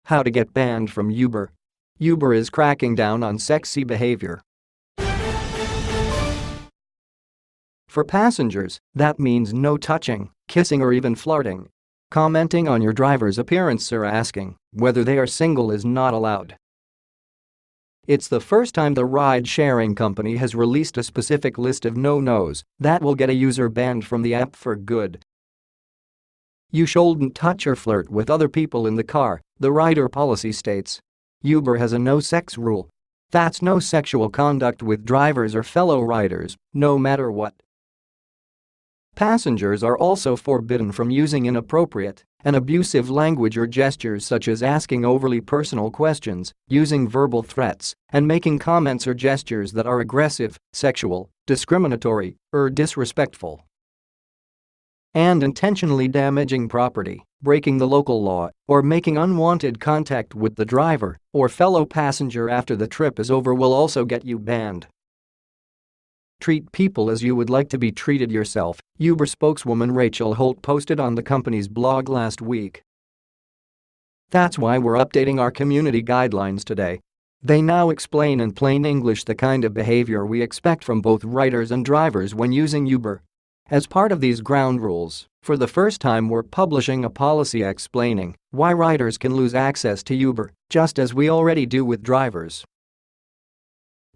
How to get banned from Uber. Uber is cracking down on sexy behavior. For passengers, that means no touching, kissing or even flirting. Commenting on your driver's appearance or asking whether they are single is not allowed. It's the first time the ride-sharing company has released a specific list of no-nos that will get a user banned from the app for good. You shouldn't touch or flirt with other people in the car, the rider policy states. Uber has a no-sex rule. That's no sexual conduct with drivers or fellow riders, no matter what. Passengers are also forbidden from using inappropriate and abusive language or gestures such as asking overly personal questions, using verbal threats, and making comments or gestures that are aggressive, sexual, discriminatory, or disrespectful. And intentionally damaging property, breaking the local law, or making unwanted contact with the driver or fellow passenger after the trip is over will also get you banned. Treat people as you would like to be treated yourself, Uber spokeswoman Rachel Holt posted on the company's blog last week. That's why we're updating our community guidelines today. They now explain in plain English the kind of behavior we expect from both riders and drivers when using Uber. As part of these ground rules, for the first time we're publishing a policy explaining why riders can lose access to Uber, just as we already do with drivers.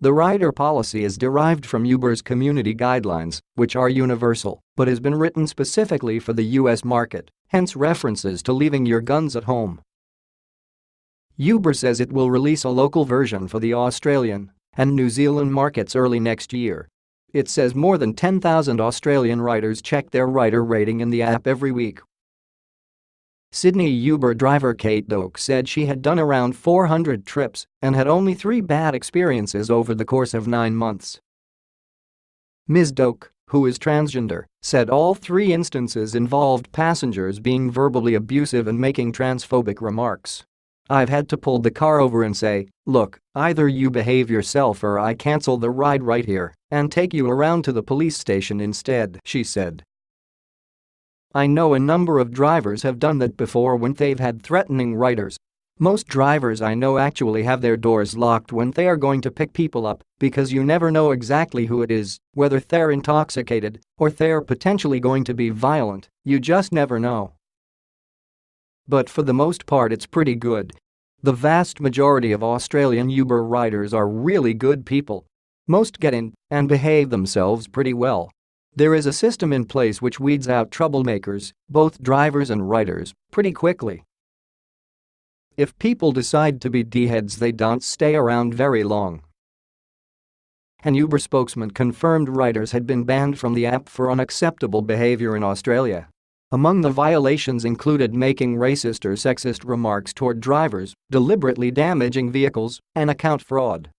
The rider policy is derived from Uber's community guidelines, which are universal, but has been written specifically for the US market, hence references to leaving your guns at home. Uber says it will release a local version for the Australian and New Zealand markets early next year. It says more than 10,000 Australian riders check their rider rating in the app every week. Sydney Uber driver Kate Doak said she had done around 400 trips and had only 3 bad experiences over the course of 9 months. Ms. Doak, who is transgender, said all 3 instances involved passengers being verbally abusive and making transphobic remarks. I've had to pull the car over and say, look, either you behave yourself or I cancel the ride right here and take you around to the police station instead, she said. I know a number of drivers have done that before when they've had threatening riders. Most drivers I know actually have their doors locked when they are going to pick people up because you never know exactly who it is, whether they're intoxicated or they're potentially going to be violent, you just never know. But for the most part it's pretty good. The vast majority of Australian Uber riders are really good people. Most get in and behave themselves pretty well. There is a system in place which weeds out troublemakers, both drivers and riders, pretty quickly. If people decide to be D-heads, they don't stay around very long. An Uber spokesman confirmed riders had been banned from the app for unacceptable behavior in Australia. Among the violations included making racist or sexist remarks toward drivers, deliberately damaging vehicles, and account fraud.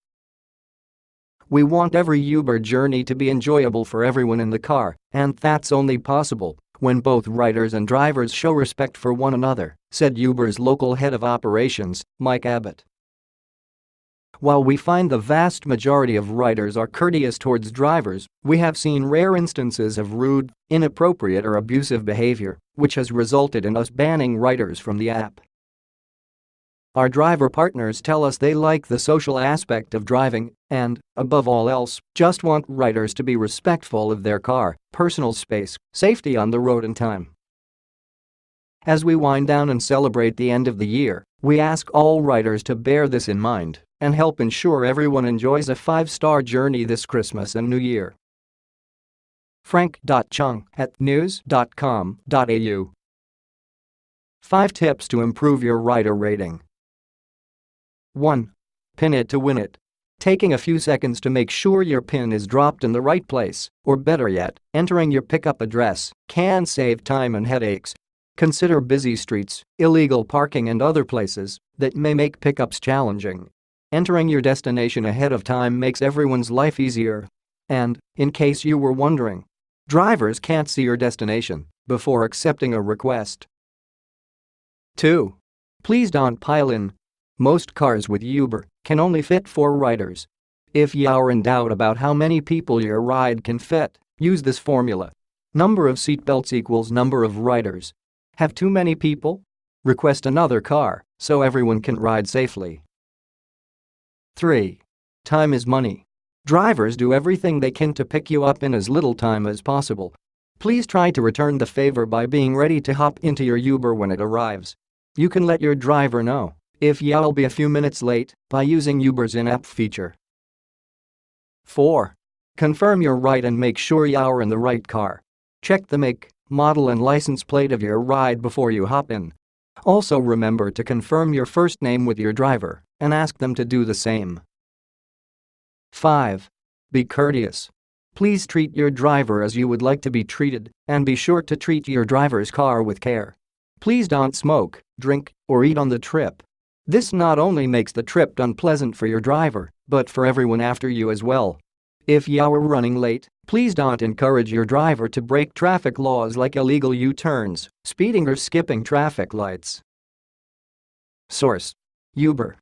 We want every Uber journey to be enjoyable for everyone in the car, and that's only possible when both riders and drivers show respect for one another, said Uber's local head of operations, Mike Abbott. While we find the vast majority of riders are courteous towards drivers, we have seen rare instances of rude, inappropriate or abusive behavior, which has resulted in us banning riders from the app. Our driver partners tell us they like the social aspect of driving and, above all else, just want riders to be respectful of their car, personal space, safety on the road and time. As we wind down and celebrate the end of the year, we ask all riders to bear this in mind and help ensure everyone enjoys a 5-star journey this Christmas and New Year. Frank.Chung at news.com.au. 5 tips to improve your rider rating. 1. Pin it to win it. Taking a few seconds to make sure your pin is dropped in the right place, or better yet, entering your pickup address, can save time and headaches. Consider busy streets, illegal parking and other places that may make pickups challenging. Entering your destination ahead of time makes everyone's life easier. And, in case you were wondering, drivers can't see your destination before accepting a request. 2. Please don't pile in. Most cars with Uber can only fit 4 riders. If you're in doubt about how many people your ride can fit, use this formula. Number of seatbelts equals number of riders. Have too many people? Request another car. so everyone can ride safely. 3. Time is money. Drivers do everything they can to pick you up in as little time as possible. Please try to return the favor by being ready to hop into your Uber when it arrives. You can let your driver know if you'll be a few minutes late by using Uber's in-app feature. 4. Confirm you're right and make sure you're in the right car. Check the make, model and license plate of your ride before you hop in. Also remember to confirm your first name with your driver and ask them to do the same. 5. Be courteous. Please treat your driver as you would like to be treated and be sure to treat your driver's car with care. Please don't smoke, drink, or eat on the trip. This not only makes the trip unpleasant for your driver, but for everyone after you as well. If you're running late, please don't encourage your driver to break traffic laws like illegal U-turns, speeding or skipping traffic lights. Source: Uber.